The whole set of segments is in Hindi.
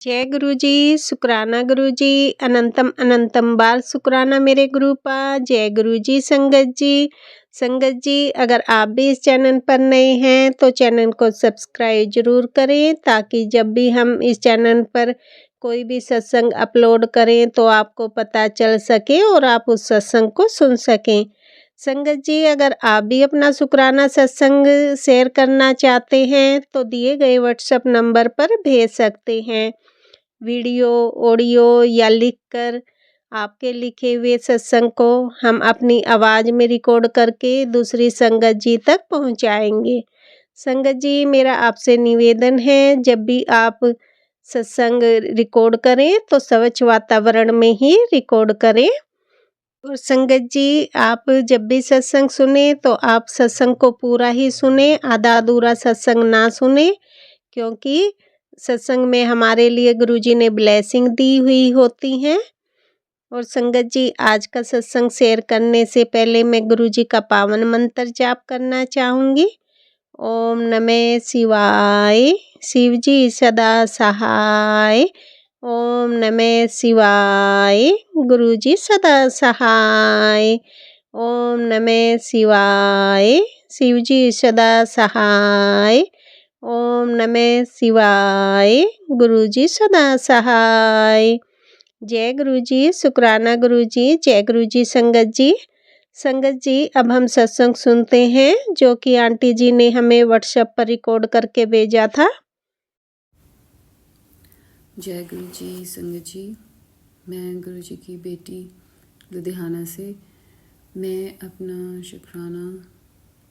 जय गुरु जी, शुक्राना गुरु जी, अनंतम अनंतम बार शुक्राना मेरे गुरुपा। जय गुरु जी। संगत जी अगर आप भी इस चैनल पर नए हैं तो चैनल को सब्सक्राइब जरूर करें ताकि जब भी हम इस चैनल पर कोई भी सत्संग अपलोड करें तो आपको पता चल सके और आप उस सत्संग को सुन सकें। संगत जी अगर आप भी अपना शुक्राना सत्संग शेयर करना चाहते हैं तो दिए गए व्हाट्सएप नंबर पर भेज सकते हैं। वीडियो, ऑडियो या लिखकर आपके लिखे हुए सत्संग को हम अपनी आवाज़ में रिकॉर्ड करके दूसरी संगत जी तक पहुंचाएंगे। संगत जी मेरा आपसे निवेदन है जब भी आप सत्संग रिकॉर्ड करें तो स्वच्छ वातावरण में ही रिकॉर्ड करें। और संगत जी आप जब भी सत्संग सुने तो आप सत्संग को पूरा ही सुने, आधा अधूरा सत्संग ना सुने, क्योंकि सत्संग में हमारे लिए गुरुजी ने ब्लेसिंग दी हुई होती हैं। और संगत जी आज का सत्संग शेयर करने से पहले मैं गुरुजी का पावन मंत्र जाप करना चाहूँगी। ओम नमः शिवाय, शिव जी सदा सहाय। ओम नमः शिवाय, गुरुजी सदा सहाय। ओम नमः शिवाय, शिवजी सदा सहाय। ओम नमः शिवाय, गुरुजी सदा सहाय। जय गुरुजी, शुक्राना गुरुजी। जय गुरुजी। संगत जी अब हम सत्संग सुनते हैं जो कि आंटी जी ने हमें व्हाट्सएप पर रिकॉर्ड करके भेजा था। जय गुरु जी। संगत जी मैं गुरु जी की बेटी लुधियाना से मैं अपना शुक्राना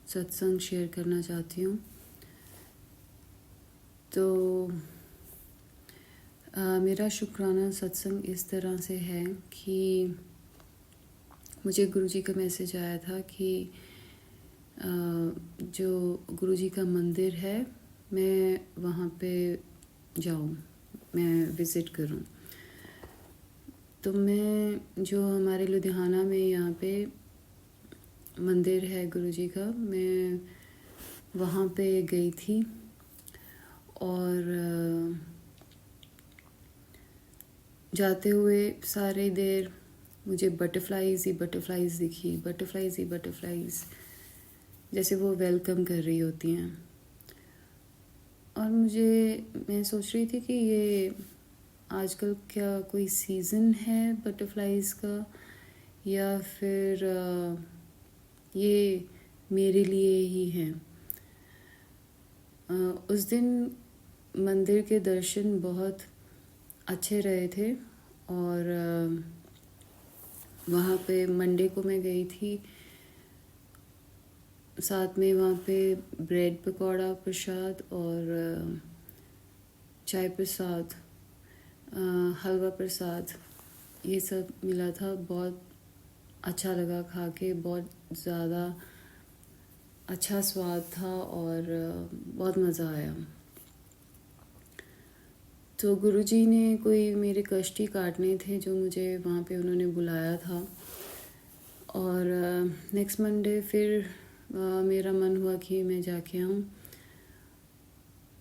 सत्संग शेयर करना चाहती हूँ। तो मेरा शुक्राना सत्संग इस तरह से है कि मुझे गुरु जी का मैसेज आया था कि जो गुरु जी का मंदिर है मैं वहाँ पे जाऊँ, मैं विज़िट करूँ। तो मैं जो हमारे लुधियाना में यहाँ पे मंदिर है गुरु जी का, मैं वहाँ पे गई थी और जाते हुए सारे देर मुझे बटरफ्लाइज़ ही बटरफ्लाइज़ दिखी, बटरफ्लाइज़ ही बटरफ्लाइज़, जैसे वो वेलकम कर रही होती हैं। और मैं सोच रही थी कि ये आजकल क्या कोई सीज़न है बटरफ्लाइज़ का या फिर ये मेरे लिए ही है। उस दिन मंदिर के दर्शन बहुत अच्छे रहे थे और वहाँ पे मंडे को मैं गई थी, साथ में वहाँ पे ब्रेड पकौड़ा प्रसाद और चाय प्रसाद, हलवा प्रसाद, ये सब मिला था। बहुत अच्छा लगा खा के, बहुत ज़्यादा अच्छा स्वाद था और बहुत मज़ा आया। तो गुरुजी ने कोई मेरे कष्ट ही काटने थे जो मुझे वहाँ पे उन्होंने बुलाया था। और नेक्स्ट मंडे फिर मेरा मन हुआ कि मैं जाके आऊँ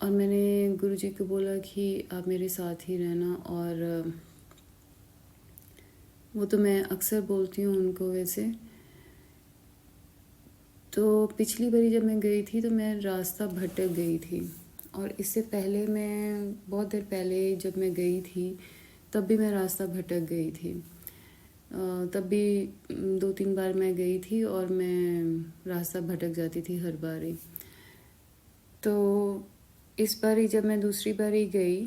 और मैंने गुरुजी को बोला कि आप मेरे साथ ही रहना। और वो तो मैं अक्सर बोलती हूँ उनको वैसे। तो पिछली बारी जब मैं गई थी तो मैं रास्ता भटक गई थी और इससे पहले मैं बहुत देर पहले जब मैं गई थी तब भी मैं रास्ता भटक गई थी। तब भी 2-3 बार मैं गई थी और मैं रास्ता भटक जाती थी हर बारी। तो इस बारी जब मैं दूसरी बारी गई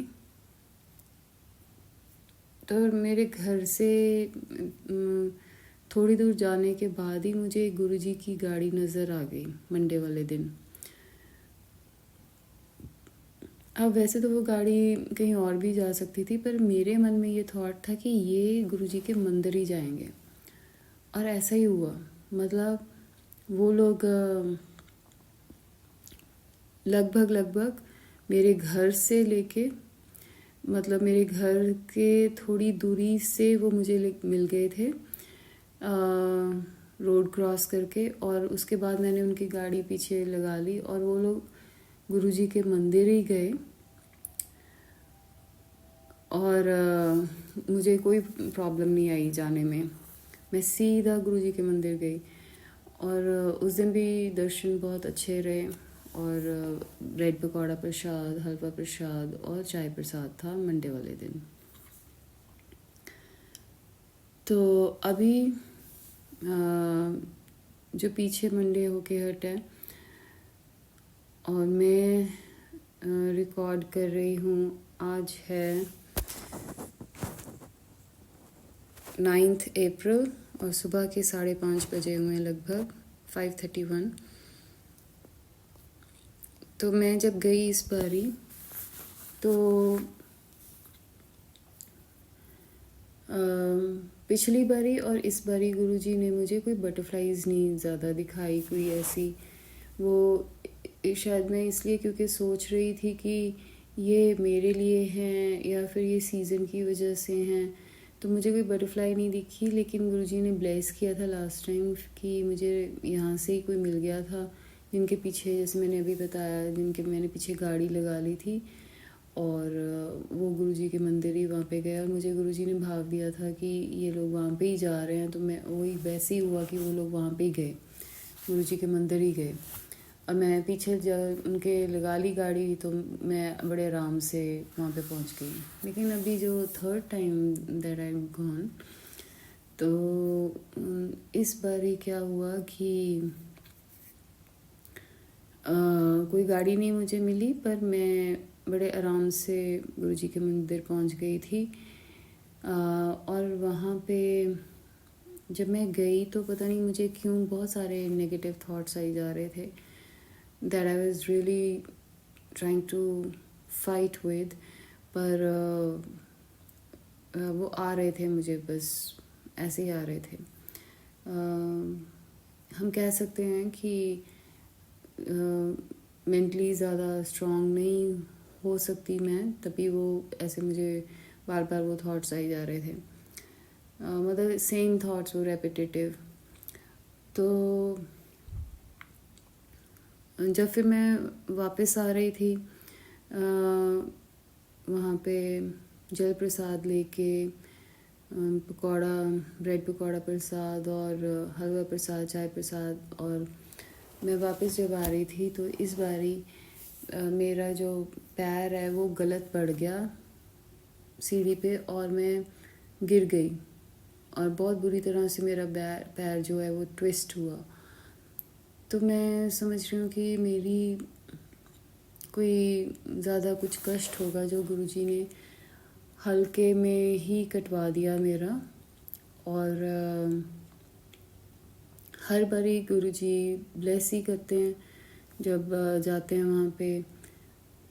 तो मेरे घर से थोड़ी दूर जाने के बाद ही मुझे गुरुजी की गाड़ी नज़र आ गई मंडे वाले दिन। अब वैसे तो वो गाड़ी कहीं और भी जा सकती थी, पर मेरे मन में ये थॉट था कि ये गुरुजी के मंदिर ही जाएंगे और ऐसा ही हुआ। मतलब वो लोग लगभग मेरे घर से लेके, मतलब मेरे घर के थोड़ी दूरी से वो मुझे मिल गए थे रोड क्रॉस करके। और उसके बाद मैंने उनकी गाड़ी पीछे लगा ली और वो लोग गुरुजी के मंदिर ही गए। और मुझे कोई प्रॉब्लम नहीं आई जाने में। मैं सीधा गुरुजी के मंदिर गई और उस दिन भी दर्शन बहुत अच्छे रहे। और ब्रेड पकौड़ा प्रसाद, हलवा प्रसाद और चाय प्रसाद था मंडे वाले दिन। तो अभी जो पीछे मंडे होके हट है और मैं रिकॉर्ड कर रही हूँ, आज है 9 अप्रैल और सुबह के 5:30 बजे हुए हैं, लगभग 5:31। तो मैं जब गई इस बारी तो पिछली बारी और इस बारी गुरुजी ने मुझे कोई बटरफ्लाइज नहीं ज़्यादा दिखाई, कोई ऐसी। वो शायद मैं इसलिए क्योंकि सोच रही थी कि ये मेरे लिए हैं या फिर ये सीज़न की वजह से हैं, तो मुझे कोई बटरफ्लाई नहीं दिखी। लेकिन गुरुजी ने ब्लेस किया था लास्ट टाइम कि मुझे यहाँ से ही कोई मिल गया था, जिनके पीछे, जैसे मैंने अभी बताया, जिनके मैंने पीछे गाड़ी लगा ली थी। और वो गुरुजी के मंदिर ही वहाँ पे गए और मुझे गुरुजी ने भाव दिया था कि ये लोग वहाँ पे ही जा रहे हैं। तो मैं वही वैसे ही हुआ कि वो लोग वहाँ पे ही गए, गुरुजी के मंदिर ही गए। और मैं पीछे जब उनके लगा ली गाड़ी तो मैं बड़े आराम से वहाँ पे पहुँच गई। लेकिन अभी जो third time that I am gone, तो इस बारी क्या हुआ कि कोई गाड़ी नहीं मुझे मिली, पर मैं बड़े आराम से गुरुजी के मंदिर पहुंच गई थी। और वहाँ पे जब मैं गई तो पता नहीं मुझे क्यों बहुत सारे नेगेटिव थॉट्स आई जा रहे थे, that I was really trying to fight with. पर वो आ रहे थे मुझे, बस ऐसे ही आ रहे थे। हम कह सकते हैं कि मेंटली ज़्यादा स्ट्रॉन्ग नहीं हो सकती मैं, तभी वो ऐसे मुझे बार बार वो थॉट्स आई जा रहे थे। मतलब सेम थॉट्स, वो रेपिटेटिव। तो जब फिर मैं वापस आ रही थी वहाँ पे जल प्रसाद लेके, पकौड़ा, ब्रेड पकौड़ा प्रसाद और हलवा प्रसाद, चाय प्रसाद, और मैं वापस जब आ रही थी तो इस बारी मेरा जो पैर है वो गलत पड़ गया सीढ़ी पे और मैं गिर गई और बहुत बुरी तरह से मेरा पैर जो है वो ट्विस्ट हुआ। तो मैं समझ रही हूँ कि मेरी कोई ज़्यादा कुछ कष्ट होगा जो गुरुजी ने हल्के में ही कटवा दिया मेरा। और हर बारी गुरुजी ब्लेस ही करते हैं जब जाते हैं वहाँ पे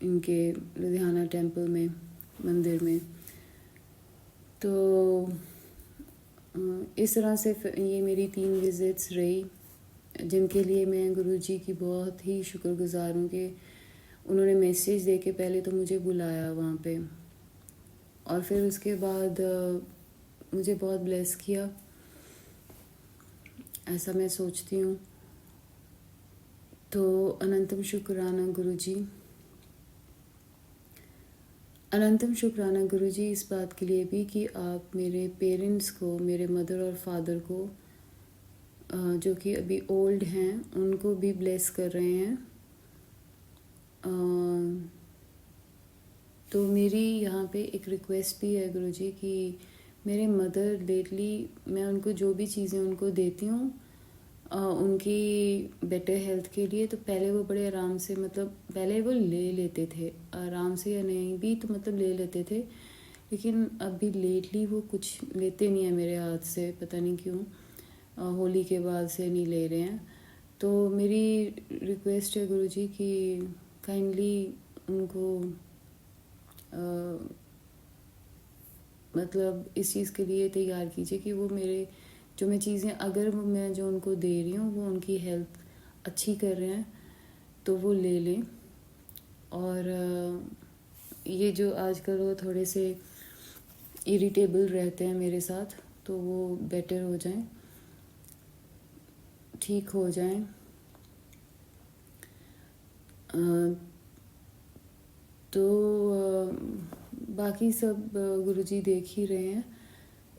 इनके लुधियाना टेम्पल में, मंदिर में। तो इस तरह से ये मेरी 3 विज़िट्स रही, जिनके लिए मैं गुरुजी की बहुत ही शुक्रगुज़ार हूँ कि उन्होंने मैसेज दे के पहले तो मुझे बुलाया वहाँ पे और फिर उसके बाद मुझे बहुत ब्लेस किया, ऐसा मैं सोचती हूँ। तो अनंतम शुक्राना गुरुजी, अनंतम शुक्राना गुरुजी इस बात के लिए भी कि आप मेरे पेरेंट्स को, मेरे मदर और फादर को, जो कि अभी ओल्ड हैं, उनको भी ब्लेस कर रहे हैं। तो मेरी यहाँ पे एक रिक्वेस्ट भी है गुरुजी कि मेरे मदर लेटली, मैं उनको जो भी चीज़ें उनको देती हूँ उनकी बेटर हेल्थ के लिए, तो पहले वो बड़े आराम से, मतलब पहले वो ले लेते थे आराम से, या नहीं भी तो मतलब ले लेते थे, लेकिन अभी लेटली वो कुछ लेते नहीं है मेरे हाथ से, पता नहीं क्यों। होली के बाद से नहीं ले रहे हैं। तो मेरी रिक्वेस्ट है गुरुजी कि काइंडली उनको मतलब इस चीज़ के लिए तैयार कीजिए कि वो मेरे जो मैं चीज़ें, अगर मैं जो उनको दे रही हूँ वो उनकी हेल्थ अच्छी कर रहे हैं तो वो ले लें। और ये जो आजकल वो थोड़े से इरिटेबल रहते हैं मेरे साथ, तो वो बेटर हो जाएं, ठीक हो जाएं। तो बाकी सब गुरुजी देख ही रहे हैं।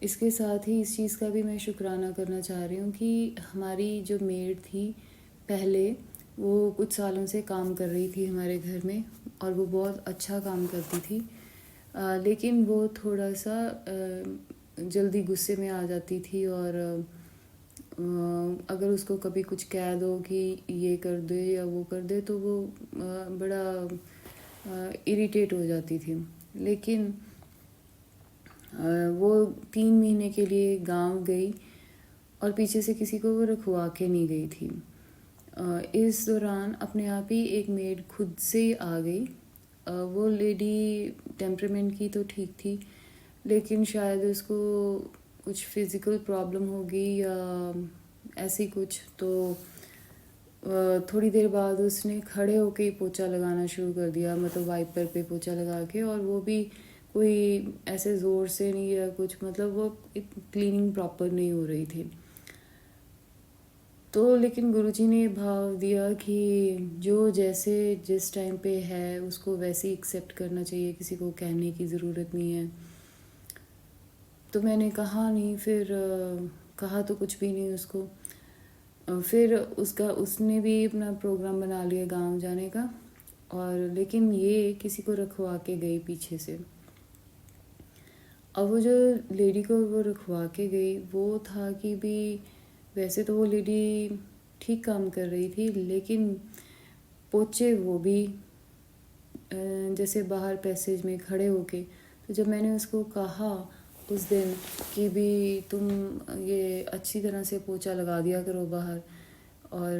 इसके साथ ही इस चीज़ का भी मैं शुक्राना करना चाह रही हूँ कि हमारी जो मेड थी पहले, वो कुछ सालों से काम कर रही थी हमारे घर में और वो बहुत अच्छा काम करती थी। लेकिन वो थोड़ा सा जल्दी गुस्से में आ जाती थी और अगर उसको कभी कुछ कह दो कि ये कर दे या वो कर दे तो वो बड़ा इरिटेट हो जाती थी। लेकिन वो 3 महीने के लिए गांव गई और पीछे से किसी को वो रखवा के नहीं गई थी। इस दौरान अपने आप ही एक मेड खुद से आ गई। वो लेडी टेम्परामेंट की तो ठीक थी, लेकिन शायद उसको कुछ फिज़िकल प्रॉब्लम होगी या ऐसी कुछ, तो थोड़ी देर बाद उसने खड़े होके ही पोछा लगाना शुरू कर दिया, मतलब वाइपर पे पोछा लगा के। और वो भी कोई ऐसे ज़ोर से नहीं या कुछ, मतलब वो क्लीनिंग प्रॉपर नहीं हो रही थी। तो लेकिन गुरुजी ने भाव दिया कि जो जैसे जिस टाइम पे है उसको वैसे ही एक्सेप्ट करना चाहिए, किसी को कहने की ज़रूरत नहीं है। तो मैंने कहा नहीं, फिर कहा तो कुछ भी नहीं उसको। फिर उसने भी अपना प्रोग्राम बना लिया गांव जाने का, और लेकिन ये किसी को रखवा के गई पीछे से। अब वो जो लेडी को वो रखवा के गई वो था कि भी वैसे तो वो लेडी ठीक काम कर रही थी, लेकिन पोचे वो भी जैसे बाहर पैसेज में खड़े होके। तो जब मैंने उसको कहा उस दिन कि भी तुम ये अच्छी तरह से पोछा लगा दिया करो बाहर, और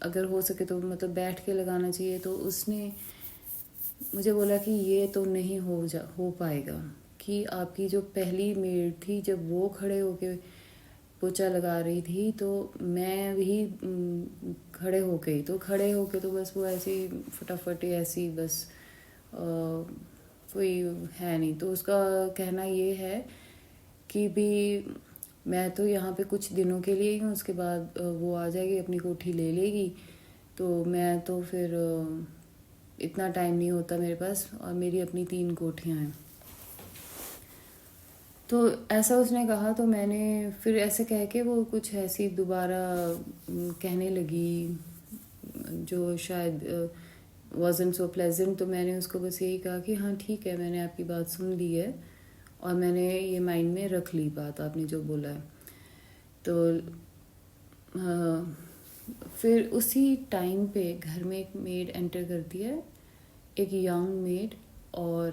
अगर हो सके तो मतलब बैठ के लगाना चाहिए, तो उसने मुझे बोला कि ये तो नहीं हो पाएगा, कि आपकी जो पहली मेड थी जब वो खड़े होके पोछा लगा रही थी तो मैं भी खड़े होके तो बस वो ऐसी फटाफट ऐसी बस कोई है नहीं। तो उसका कहना ये है कि भी मैं तो यहाँ पे कुछ दिनों के लिए ही हूँ, उसके बाद वो आ जाएगी, अपनी कोठी ले लेगी, तो मैं तो फिर इतना टाइम नहीं होता मेरे पास, और मेरी अपनी 3 कोठियाँ हैं। तो ऐसा उसने कहा, तो मैंने फिर ऐसे कह के वो कुछ ऐसी दोबारा कहने लगी जो शायद wasn't so pleasant। तो मैंने उसको बस यही कहा कि हाँ ठीक है, मैंने आपकी बात सुन ली है और मैंने ये माइंड में रख ली बात आपने जो बोला है। तो फिर उसी टाइम पे घर में एक मेड एंटर करती है, एक यंग मेड, और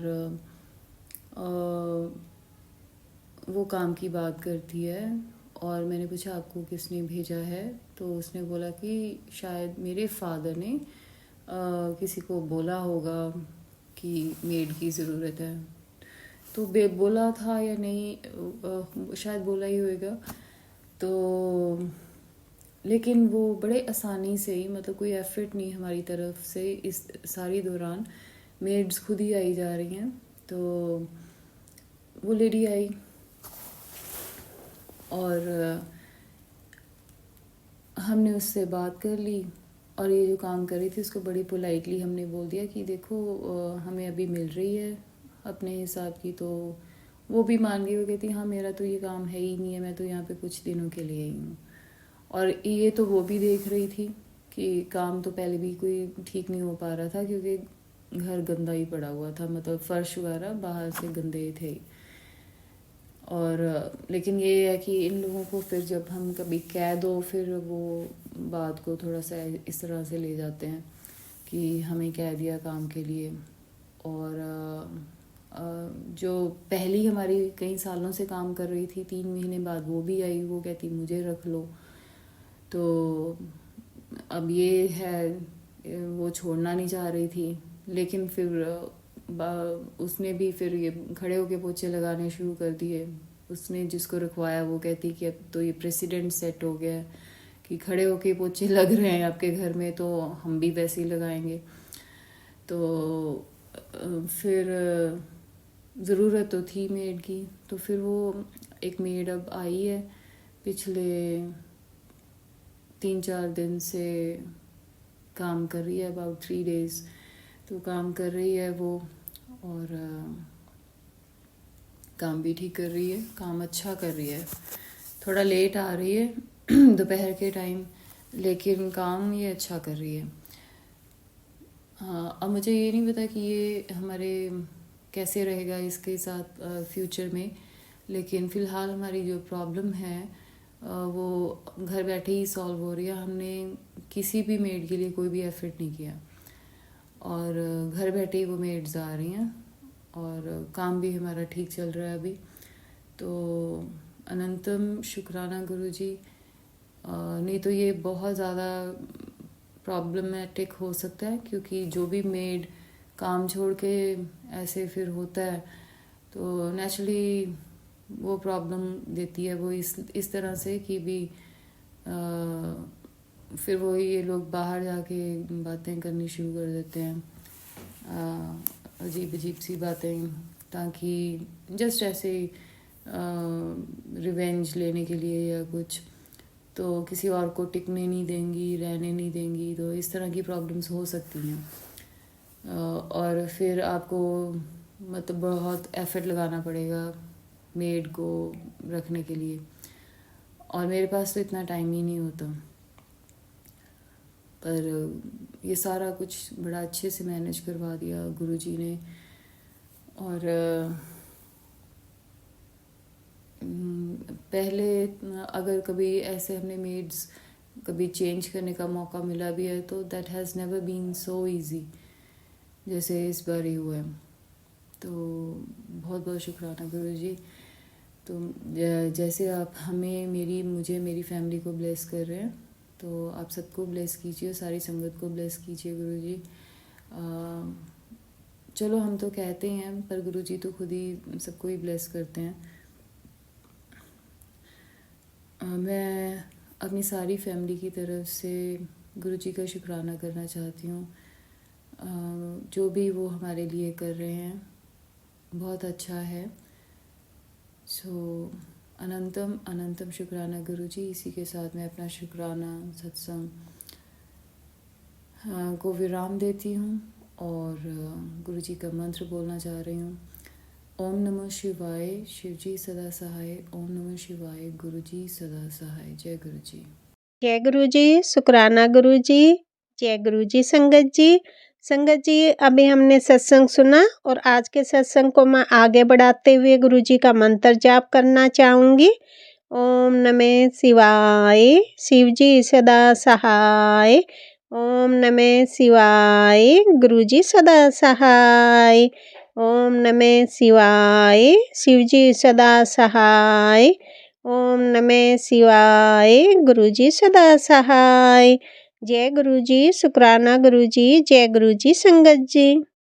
वो काम की बात करती है। और मैंने पूछा आपको किसने भेजा है, तो उसने बोला कि शायद मेरे फादर ने किसी को बोला होगा कि मेड की ज़रूरत है। तो बोला था या नहीं, शायद बोला ही होगा। तो लेकिन वो बड़े आसानी से ही, मतलब कोई एफर्ट नहीं हमारी तरफ से, इस सारी दौरान मेड्स खुद ही आई जा रही हैं। तो वो लेडी आई और हमने उससे बात कर ली, और ये जो काम कर रही थी उसको बड़ी पोलाइटली हमने बोल दिया कि देखो हमें अभी मिल रही है अपने हिसाब की। तो वो भी मान गई, वो कहती हाँ मेरा तो ये काम है ही नहीं है, मैं तो यहाँ पे कुछ दिनों के लिए ही हूँ। और ये तो वो भी देख रही थी कि काम तो पहले भी कोई ठीक नहीं हो पा रहा था, क्योंकि घर गंदा ही पड़ा हुआ था, मतलब फर्श वगैरह बाहर से गंदे थे। और लेकिन ये है कि इन लोगों को फिर जब हम कभी कह दो, फिर वो बात को थोड़ा सा इस तरह से ले जाते हैं कि हमें कह दिया काम के लिए। और जो पहली हमारी कई सालों से काम कर रही थी, 3 महीने बाद वो भी आई, वो कहती मुझे रख लो। तो अब ये है, वो छोड़ना नहीं चाह रही थी, लेकिन फिर उसने भी फिर ये खड़े होके पोछे लगाने शुरू कर दिए। उसने जिसको रखवाया वो कहती कि अब तो ये प्रेसिडेंट सेट हो गया कि खड़े होके पोछे लग रहे हैं आपके घर में, तो हम भी वैसे ही लगाएंगे। तो फिर ज़रूरत तो थी मेड की, तो फिर वो एक मेड अब आई है पिछले 3-4 दिन से काम कर रही है, अबाउट 3 days तो काम कर रही है वो। और काम भी ठीक कर रही है, काम अच्छा कर रही है। थोड़ा लेट आ रही है दोपहर के टाइम, लेकिन काम ये अच्छा कर रही है। हाँ, अब मुझे ये नहीं पता कि ये हमारे कैसे रहेगा इसके साथ फ्यूचर में, लेकिन फ़िलहाल हमारी जो प्रॉब्लम है वो घर बैठे ही सॉल्व हो रही है। हमने किसी भी मेड के लिए कोई भी एफर्ट नहीं किया और घर बैठे ही वो मेड्स आ रही हैं और काम भी हमारा ठीक चल रहा है अभी। तो अनंतम शुक्राना गुरुजी। नहीं तो ये बहुत ज़्यादा प्रॉब्लमेटिक हो सकता है, क्योंकि जो भी मेड काम छोड़ के ऐसे फिर होता है तो नेचुरली वो प्रॉब्लम देती है। वो इस तरह से कि भी फिर वो ये लोग बाहर जाके बातें करनी शुरू कर देते हैं, अजीब अजीब सी बातें, ताकि जस्ट ऐसे रिवेंज लेने के लिए या कुछ, तो किसी और को टिकने नहीं देंगी, रहने नहीं देंगी। तो इस तरह की प्रॉब्लम्स हो सकती हैं और फिर आपको मतलब बहुत एफर्ट लगाना पड़ेगा मेड को रखने के लिए, और मेरे पास तो इतना टाइम ही नहीं होता। पर ये सारा कुछ बड़ा अच्छे से मैनेज करवा दिया गुरुजी ने। और पहले अगर कभी ऐसे हमने मेड्स कभी चेंज करने का मौका मिला भी है तो that has never been so easy जैसे इस बार ही हुआ है। तो बहुत बहुत शुक्राना गुरुजी। तो जैसे आप हमें मुझे मेरी फैमिली को ब्लेस कर रहे हैं, तो आप सबको ब्लेस कीजिए, सारी संगत को ब्लेस कीजिए गुरुजी। चलो हम तो कहते हैं, पर गुरुजी तो खुद ही सबको ही ब्लेस करते हैं। मैं अपनी सारी फैमिली की तरफ से गुरुजी का शुक्राना करना चाहती हूँ। जो भी वो हमारे लिए कर रहे हैं बहुत अच्छा है। सो अनंतम अनंतम शुक्राना गुरुजी। इसी के साथ मैं अपना शुक्राना सत्संग को विराम देती हूँ और गुरुजी का मंत्र बोलना चाह रही हूँ। ओम नमः शिवाय, शिवजी सदा सहाय। ओम नमः शिवाय, गुरुजी सदा सहाय। जय गुरुजी। जय गुरुजी, शुक्राना गुरुजी। जय गुरुजी संगत जी। संगत जी, अभी हमने सत्संग सुना और आज के सत्संग को मैं आगे बढ़ाते हुए गुरुजी का मंत्र जाप करना चाहूँगी। ओम नमः शिवाय, शिवजी सदा सहाय। ओम नमः शिवाय, गुरुजी सदा सहाय। ओम नमः शिवाय, शिवजी सदा सहाय। ओम नमः शिवाय, गुरुजी सदा सहाय। जय गुरुजी, शुक्राना गुरुजी। जय गुरुजी संगत जी।